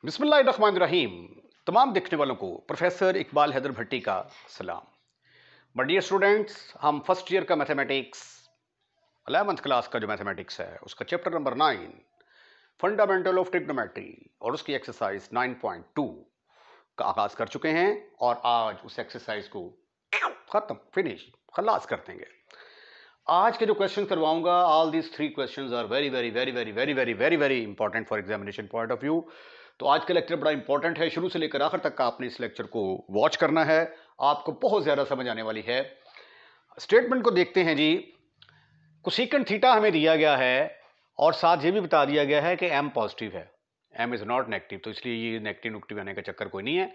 बिस्मिल्लाहिर्रहमानिर्रहीम। तमाम देखने वालों को प्रोफेसर इकबाल हैदर भट्टी का सलाम। माय डियर स्टूडेंट्स, हम फर्स्ट ईयर का मैथमेटिक्स 11th क्लास का जो मैथमेटिक्स है उसका chapter number 9 fundamental of trigonometry और उसकी एक्सरसाइज 9.2 का आगाज कर चुके हैं और आज उस एक्सरसाइज को खत्म फिनिश खलास कर देंगे। आज के जो क्वेश्चन करवाऊंगा, all these 3 questions are very very very very very very very very important for examination point of view. तो आज का लेक्चर बड़ा इंपॉर्टेंट है, शुरू से लेकर आखिर तक का आपने इस लेक्चर को वॉच करना है, आपको बहुत ज्यादा समझ आने वाली है। स्टेटमेंट को देखते हैं जी। कोसेकंड थीटा हमें दिया गया है और साथ ये भी बता दिया गया है कि एम पॉजिटिव है, एम इज नॉट नेगेटिव, तो इसलिए ये नेगेटिव नेगेटिव आने का चक्कर कोई नहीं है।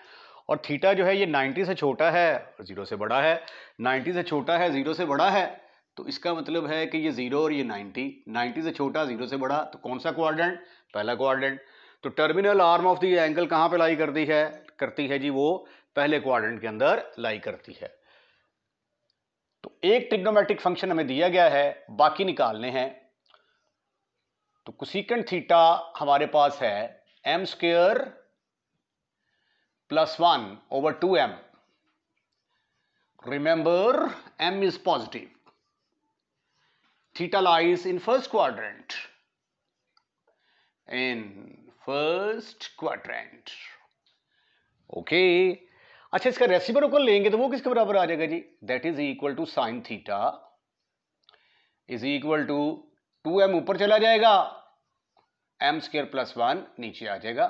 और थीटा जो है ये 90 से छोटा है, 0 से बड़ा है, 90 से छोटा है, 0 से बड़ा है, तो इसका मतलब है कि ये 0 और ये 90 से छोटा 0 से बड़ा, तो कौन सा क्वाड्रेंट? पहला क्वाड्रेंट। तो terminal arm of the angle कहां पे लाई करती है जी? वो पहले क्वाड्रेंट के अंदर लाई करती है। तो एक ट्रिग्नोमेट्रिक फंक्शन हमें दिया गया है, बाकी निकालने हैं। तो कोसेकंड थीटा हमारे पास है m square plus 1 over 2m। Remember m is positive. Theta lies in first quadrant. Okay. अच्छा, इसका रेसिप्रोकल लेंगे तो वो किसके बराबर आ जाएगा जी? That is equal to sine theta is equal to 2m ऊपर चला जाएगा, m स्क्वायर प्लस 1 नीचे आ जाएगा,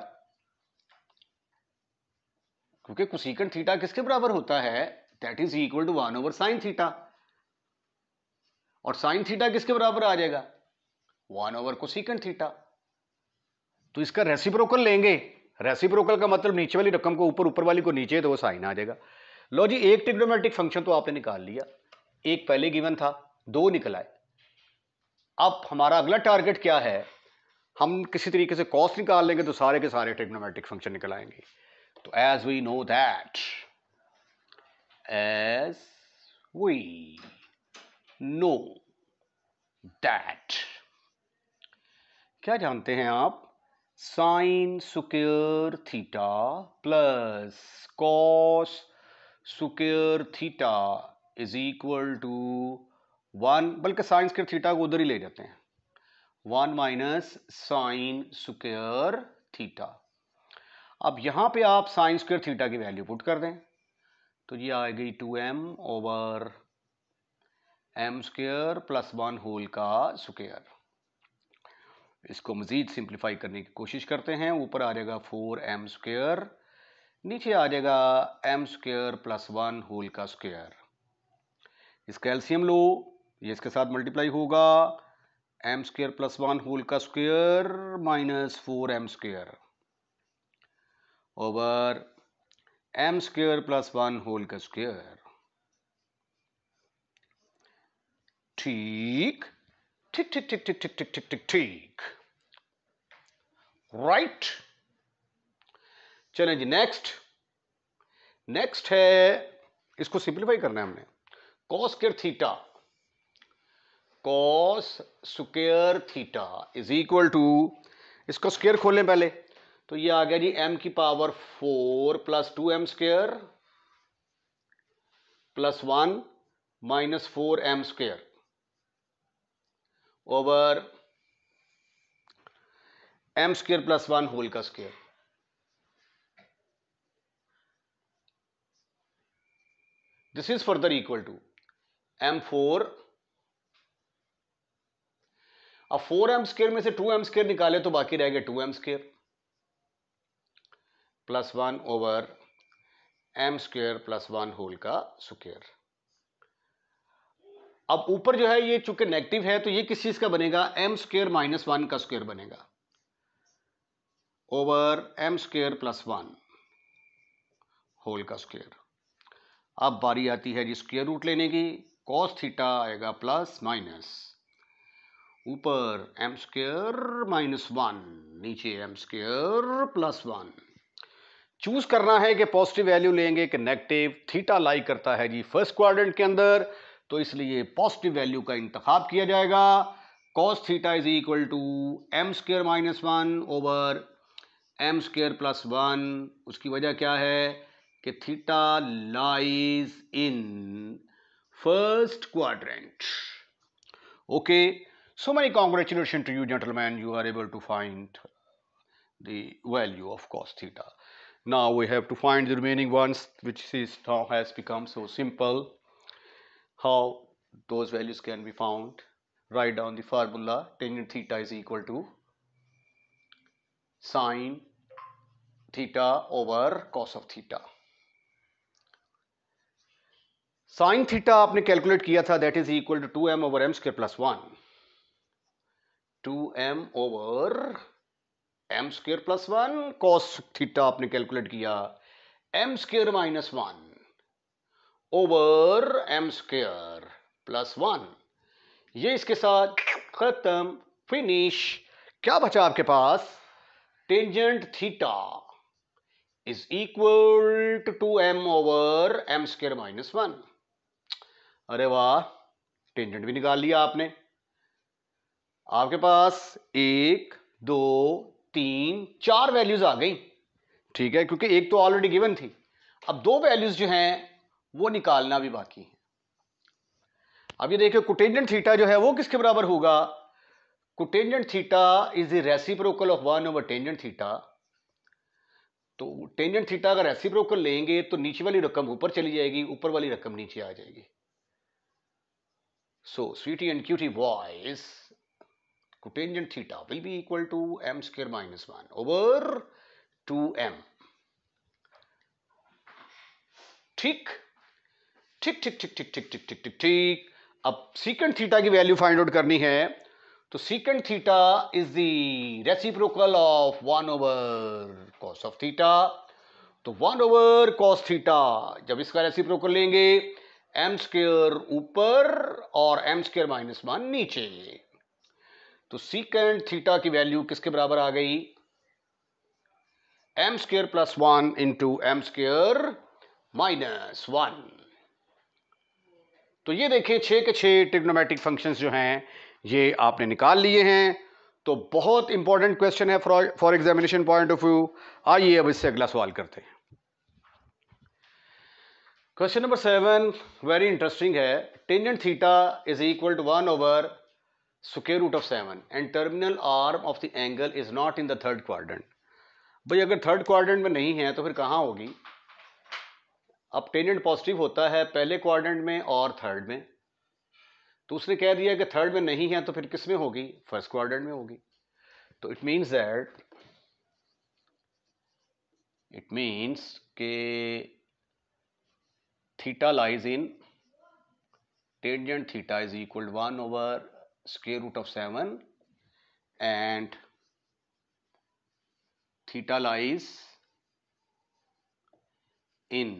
क्योंकि कोसेकंड थीटा किसके बराबर होता है? That is equal to 1 over sine theta. और साइन थीटा किसके बराबर आ जाएगा? 1 ओवर कोसेकंड थीटा। तो इसका रेसिप्रोकल लेंगे। रेसिप्रोकल का मतलब नीचे वाली रकम को ऊपर, ऊपर वाली को नीचे, तो वो साइन आ जाएगा। लो जी, एक ट्रिग्नोमेट्रिक फंक्शन तो आपने निकाल लिया, एक पहले गिवन था, 2 निकला है। अब हमारा अगला टारगेट क्या है? हम किसी तरीके से कॉस निकाल लेंगे तो सारे के सारे ट्रिग्नोमेट्रिक फंक्शन निकल आएंगे। तो एज वी नो दैट क्या जानते हैं आप? Sine square theta plus cos square theta is equal to 1, बल्कि साइन स्क्वायर थीटा को उधर ही ले जाते हैं, 1 माइनस साइन स्क्वायर थीटा। अब यहां पे आप साइन स्क्वायर थीटा की वैल्यू पुट कर दें तो ये आ गई 2m over m square plus 1 whole का स्क्वायर। इसको मजीद सिंप्लीफाई करने की कोशिश करते हैं। ऊपर आ जाएगा 4m स्क्वायर, नीचे आ जाएगा m स्क्वायर प्लस 1 होल का स्क्वायर। इसका एलसीएम लो, ये इसके साथ मल्टीप्लाई होगा, m स्क्वायर प्लस 1 होल का square minus 4m square over m square plus 1 whole का स्क्वायर। ठीक ठीक ठीक ठीक ठीक ठीक ठीक ठीक ठीक ठीक, राइट। चलें जी, नेक्स्ट है, इसको सिंप्लीफाई करना है हमने। Cos square theta is equal to, इसको स्क्वायर खोलें पहले, तो ये आ गया जी m की power 4 plus 2m square plus 1 minus 4m square over m square plus 1 whole का square. This is further equal to m4। अब 4m स्क्वायर में से 2m स्क्वायर निकाले तो बाकी रह गया 2m square plus 1 over m square plus 1 whole का स्क्वायर। अब ऊपर जो है ये चूंकि नेगेटिव है तो ये किस चीज का बनेगा? m स्क्वायर माइनस 1 का स्क्वायर बनेगा over m square plus 1 whole का स्क्वायर। अब बारी आती है जी स्क्वायर रूट लेने की। कॉस थीटा आएगा प्लस माइनस, ऊपर m स्क्वायर माइनस 1, नीचे m स्क्वायर प्लस 1। चूज करना है कि पॉजिटिव वैल्यू लेंगे कि नेगेटिव। थीटा लाई करता है जी फर्स्ट क्वाड्रेंट के अंदर, तो इसलिए पॉजिटिव वैल्यू का इंतखाब किया जाएगा। Cos theta is equal to m square minus 1 over m square plus 1। उसकी वजह क्या है कि theta lies in first quadrant. Okay, so many congratulations to you gentlemen, you are able to find the value of cos theta. Now we have to find the remaining ones, which is now has become so simple. How those values can be found? Write down the formula. Tangent theta is equal to sine theta over cos of theta. Sin theta आपने calculate किया था, that is equal to 2m over m square plus 1. 2m over m square plus 1 cos theta आपने calculate किया m square minus 1 over m square plus 1. ये इसके साथ खत्म, finish. क्या बचा आपके पास? Tangent theta is equal to 2m over m square minus 1. अरे वाह, टेंजेंट भी निकाल लिया आपने। आपके पास 1 2 3 4 वैल्यूज आ गई, ठीक है, क्योंकि एक तो ऑलरेडी गिवन थी। अब 2 वैल्यूज जो हैं वो निकालना भी बाकी है। अब ये देखिए, कोटेंजेंट थीटा जो है वो किसके बराबर होगा? Cotangent theta is the reciprocal of 1 over tangent theta. तो टेंजेंट थीटा अगर रेसिप्रोकल लेंगे तो नीचे वाली रकम ऊपर चली जाएगी, ऊपर वाली रकम नीचे आ जाएगी। So, sweetie and cutie boys, cotangent theta will be equal to m square minus 1 over 2m. ठीक ठीक ठीक ठीक ठीक ठीक ठीक ठीक ठीक ठीक। अब सीकेंट थीटा की वैल्यू फाइंड आउट करनी है, तो secant theta is the reciprocal of 1 over cos of theta। तो 1 over cos theta जब इसका रेसिप्रोकल लेंगे, एम स्क्वायर ऊपर और एम स्क्वायर माइनस 1 नीचे। तो सीकेंट थीटा की वैल्यू किसके बराबर आ गई? M square plus 1 into m square minus 1। तो ये देखें, 6 के 6 ट्रिग्नोमेट्रिक फंक्शंस जो हैं ये आपने निकाल लिए हैं। तो बहुत इंपॉर्टेंट क्वेश्चन है for examination point of view. आइए अब इससे अगला सवाल करते हैं। क्वेश्चन नंबर 7 वेरी इंटरेस्टिंग है। Tangent theta is equal to 1 over square root of 7 and terminal arm of the angle is not in the third quadrant. भाई अगर थर्ड क्वाड्रेंट में नहीं है तो फिर कहाँ होगी? अब टेंजेंट पॉजिटिव होता है पहले क्वाड्रेंट में और थर्ड में, तो उसने कह दिया कि थर्ड में नहीं है तो फिर किस में होगी? फर्स्ट क्वाड्रेंट में होगी। तो इट मीन्स के theta lies in tangent theta is equal to 1 over square root of 7 and theta lies in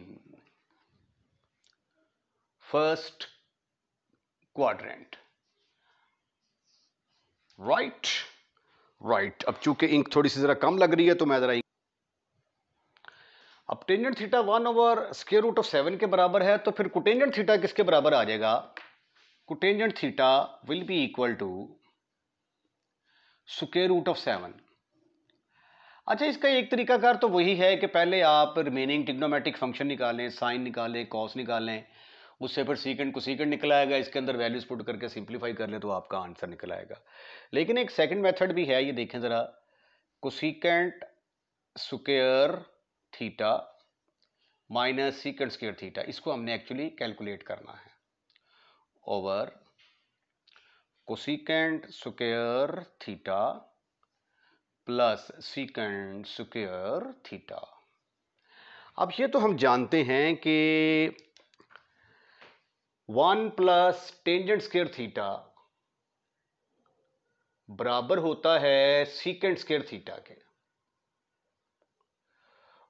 first quadrant। Right. अब चूंकि इंक थोड़ी सी जरा कम लग रही है तो मैं जरा, अब tangent theta 1 over square root of 7 के बराबर है, तो फिर कोटेंजेंट थीटा किसके बराबर आ जाएगा? Cotangent theta will be equal to square root of 7। अच्छा, इसका एक तरीकाकार तो वही है कि पहले आप रिमेनिंग ट्रिग्नोमेट्रिक फंक्शन निकालें, साइन निकालें, कॉस निकालें, उससे फिर सीकेंट कोसीकेंट निकल आएगा, इसके अंदर वैल्यूज पुट करके सिंप्लीफाई कर ले तो आपका आंसर निकल आएगा। लेकिन एक सेकंड मेथड भी है, ये देखें ज़रा, cosecant square theta minus secant square theta, इसको हमने एक्चुअली कैलकुलेट करना है over cosecant square theta plus secant square theta. अब ये तो हम जानते हैं कि 1 प्लस टेंजेंट स्क्वायर थीटा बराबर होता है सीकेंट स्क्वायर थीटा के,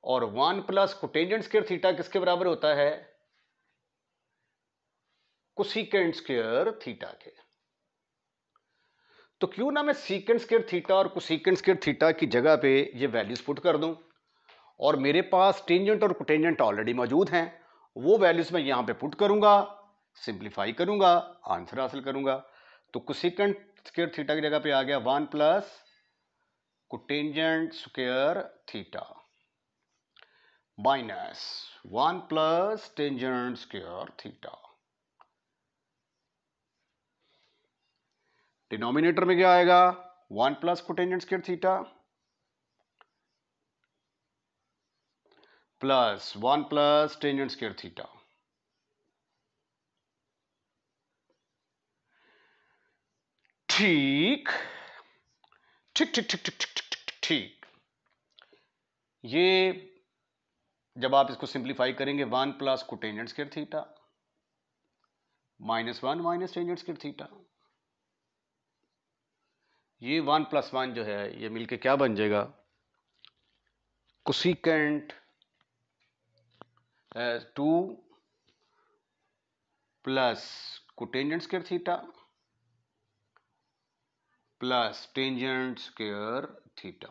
और 1 प्लस कोटेंजेंट स्क्वायर थीटा किसके बराबर होता है? कोसीकेंट स्क्वायर थीटा के। तो क्यों ना मैं सीकेंट स्क्वायर थीटा और कोसीकेंट स्क्वायर थीटा की जगह पे ये वैल्यूज पुट कर दूं, और मेरे पास टेंजेंट और कोटेंजेंट ऑलरेडी मौजूद हैं, वो वैल्यूज मैं यहां पे पुट करूंगा, सिंप्लीफाई करूंगा, आंसर हासिल करूंगा। तो कोसीकेंट स्क्वायर थीटा की जगह पे आ गया 1 plus cotangent square theta minus 1 plus tangent square theta. Denominator में क्या आएगा? 1 plus cotangent square theta plus 1 plus tangent square theta. ठीक ठीक ठीक ठीक ठीक ठीक ठीक। ये जब आप इसको सिंप्लीफाई करेंगे 1 plus cotangent square theta minus 1 minus tangent square theta, ये 1 प्लस 1 जो है ये मिलके क्या बन जाएगा? Cosecant 2 plus cotangent square theta plus tangent square theta.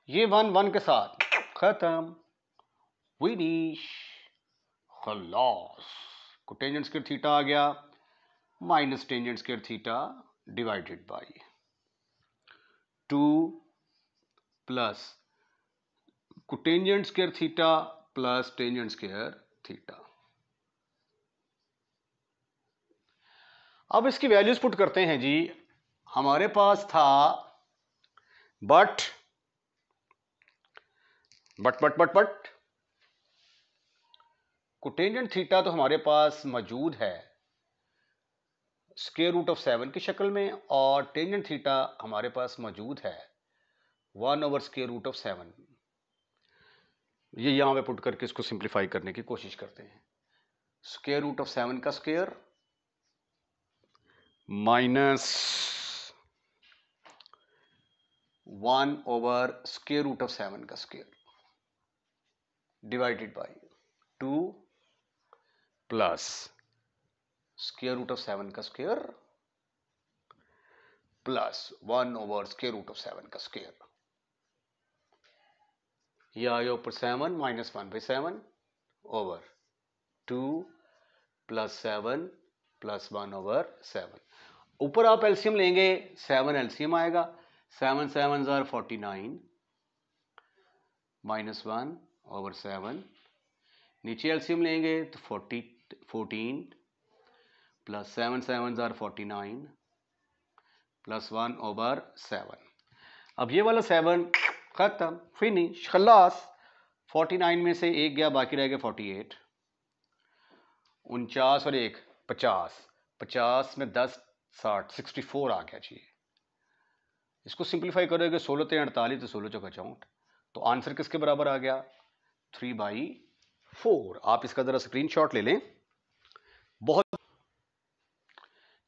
ये 1 1 के साथ खत्म, फिनिश, खलास। कोटेंजेंट स्क्वायर थीटा आ गया minus tangent square theta divided by 2 plus cotangent square theta plus tangent square theta. अब इसकी वैल्यूज पुट करते हैं जी। हमारे पास था बट कोटेंजेंट थीटा तो हमारे पास मौजूद है स्क्वायर रूट ऑफ 7 की शक्ल में, और टेंजेंट थीटा हमारे पास मौजूद है 1 ओवर स्क्वायर रूट ऑफ 7। ये यहां पे पुट करके इसको सिंप्लीफाई करने की कोशिश करते हैं। स्क्वायर रूट ऑफ 7 का square minus 1 over square root of 7 का square divided by 2 plus square root of 7 का square plus 1 over square root of 7 का स्क्वायर। ये आया ऊपर 7 minus 1 by 7 over 2 plus 7 plus 1 over 7। ऊपर आप एलसीएम लेंगे, 7 एलसीएम आएगा, 7 7 जार 49 माइनस 1 ओवर 7। नीचे एलसीएम लेंगे तो 14 प्लस 7 7 जार 49 प्लस 1 ओवर 7। अब ये वाला 7 खत्म, फिनिश, खलास। 49 में से एक गया, बाकी रह गया 48। 49 और 1 50, 50 में 10 60 64 आ गया जी। इसको सिंप्लीफाई करोगे 16 3 48 तो 16 चौका 64, तो आंसर किसके बराबर आ गया? 3/4। आप इसका जरा स्क्रीनशॉट ले लें। बहुत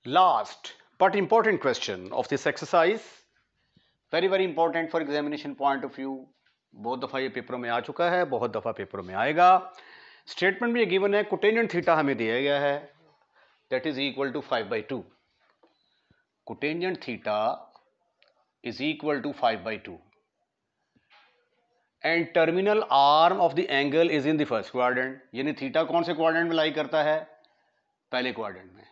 last but important question of this exercise, very very important for examination point of view. बहुत दफा ये पेपरों में आ चुका है, बहुत दफा पेपरों में आएगा। स्टेटमेंट भी ये गिवन है, कोटेंजेंट थीटा हमें दिया गया है, that is equal to 5/2। Cotangent theta is equal to 5/2 and terminal arm of the angle is in the first quadrant. यानी थीटा कौन से क्वाड्रेंट में लाई करता है? पहले क्वाड्रेंट में।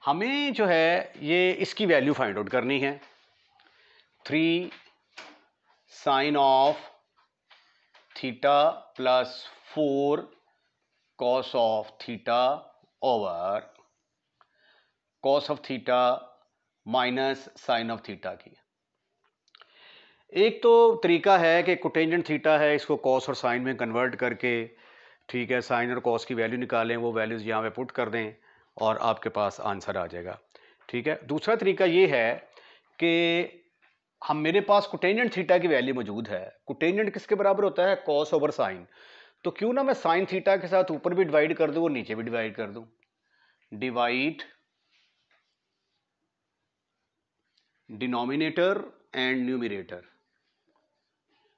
हमें जो है ये इसकी वैल्यू फाइंड आउट करनी है। 3 sine of theta plus 4 cos of theta over cos of theta minus sine of theta की। एक तो तरीका है कि कोटेंजेंट थीटा है, इसको कॉस और साइन में कन्वर्ट करके, ठीक है, साइन और कॉस की वैल्यू निकालें, वो वैल्यूज़ यहाँ पे पुट कर दें और आपके पास आंसर आ जाएगा। ठीक है। दूसरा तरीका ये है कि मेरे पास कोटेंजेंट थीटा की वैल्यू मौजूद है। कोटेंजेंट किसके बराबर होता है? Cos over sine. तो क्यों ना मैं साइन थीटा के साथ ऊपर भी डिवाइड कर दूं और नीचे भी डिवाइड कर दूं। Divide denominator and numerator,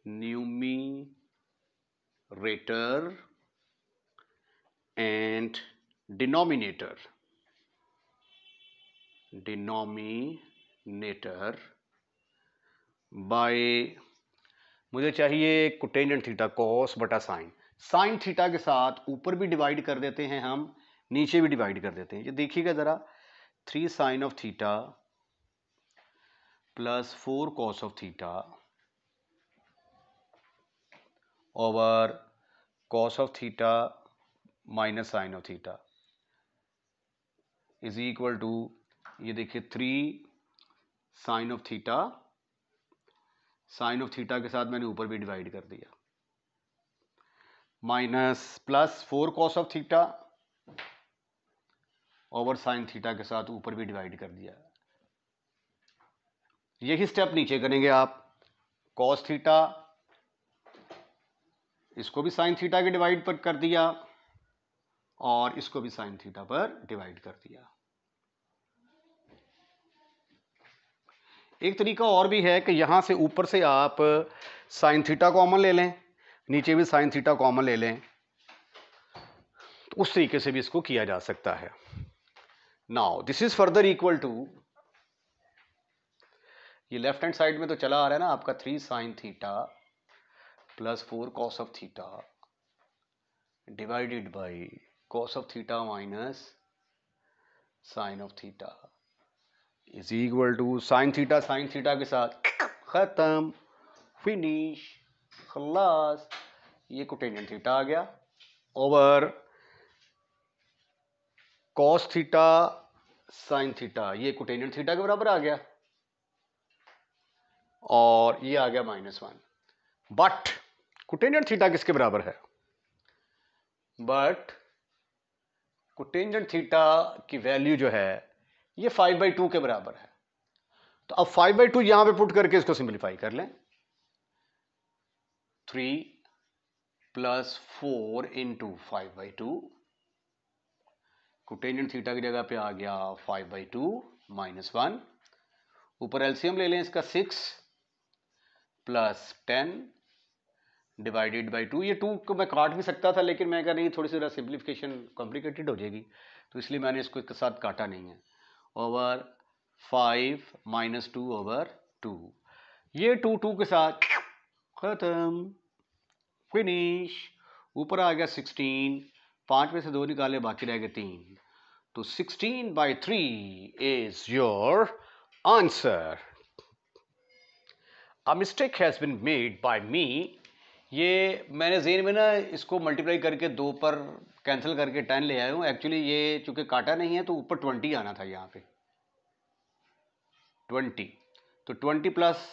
numerator and denominator, denominator by, मुझे चाहिए कोटेंजेंट थीटा कॉस बटा साइन। साइन थीटा के साथ ऊपर भी डिवाइड कर देते हैं हम, नीचे भी डिवाइड कर देते हैं। ये देखिएगा ज़रा, 3 sine of theta plus 4 cos of theta over cos of theta minus sine of theta is equal to, ये देखिए 3 sine of theta, sine of theta के साथ मैंने ऊपर भी डिवाइड कर दिया, minus plus 4 cos of theta over sine theta के साथ ऊपर भी डिवाइड कर दिया। यही स्टेप नीचे करेंगे आप, कॉस थीटा इसको भी साइन थीटा के डिवाइड पर कर दिया और इसको भी साइन थीटा पर डिवाइड कर दिया। एक तरीका और भी है कि यहां से ऊपर से आप साइन थीटा कॉमन ले लें, नीचे भी साइन थीटा कॉमन ले लें, तो उस तरीके से भी इसको किया जा सकता है। Now this is further equal to, ये लेफ्ट हैंड साइड में तो चला आ रहा है ना आपका 3 sine theta plus 4 cos of theta divided by cos of theta minus sine of theta is equal to sine theta के साथ खत्म, फिनिश, खलास। ये कोटेनियन थीटा आ गया over cos theta sine theta, ये कोटेनियन थीटा के बराबर आ गया और ये आ गया -1। बट कोटेनियन थीटा किसके बराबर है? बट कोटेनियन थीटा की वैल्यू जो है ये 5/2 के बराबर है। तो अब 5/2 यहां पे पुट करके इसको सिंप्लीफाई कर लें, 3 + 4 × 5/2, कोटेनियन थीटा की जगह पे आ गया 5/2 -1। ऊपर एलसीएम ले लें इसका, 6 + 10 डिवाइडेड बाई 2। ये 2 को मैं काट भी सकता था लेकिन मैं कहा नहीं, थोड़ी सी सिंप्लीफिकेशन कॉम्प्लिकेटेड हो जाएगी, तो इसलिए मैंने इसको इसके साथ काटा नहीं है। ओवर 5 - 2/2, ये 2 के साथ खत्म, फिनिश। ऊपर आ गया 16, 5 में से 2 निकाले, बाकी रह गए 3, तो 16/3 is your answer. A mistake has been made by me। ये मैंने ज़हन में ना इसको मल्टीप्लाई करके 2 पर कैंसिल करके 10 ले आया हूँ। एक्चुअली ये चूंकि काटा नहीं है तो ऊपर 20 आना था, यहाँ पे 20, तो 20 +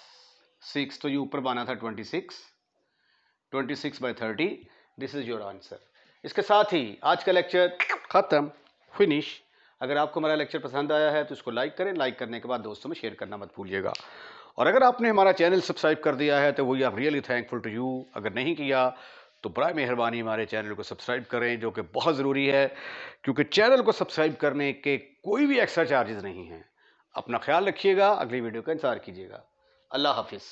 6, तो ये ऊपर बना था 26, 26/30। This is your answer. इसके साथ ही आज का लेक्चर ख़त्म, फिनिश। अगर आपको हमारा लेक्चर पसंद आया है तो इसको लाइक करें, लाइक करने के बाद दोस्तों में शेयर करना मत भूलिएगा। और अगर आपने हमारा चैनल सब्सक्राइब कर दिया है तो we are really thankful to you. अगर नहीं किया तो बराए मेहरबानी हमारे चैनल को सब्सक्राइब करें, जो कि बहुत ज़रूरी है, क्योंकि चैनल को सब्सक्राइब करने के कोई भी एक्स्ट्रा चार्जेस नहीं हैं। अपना ख्याल रखिएगा, अगली वीडियो का इंतज़ार कीजिएगा। अल्लाह हाफिज़।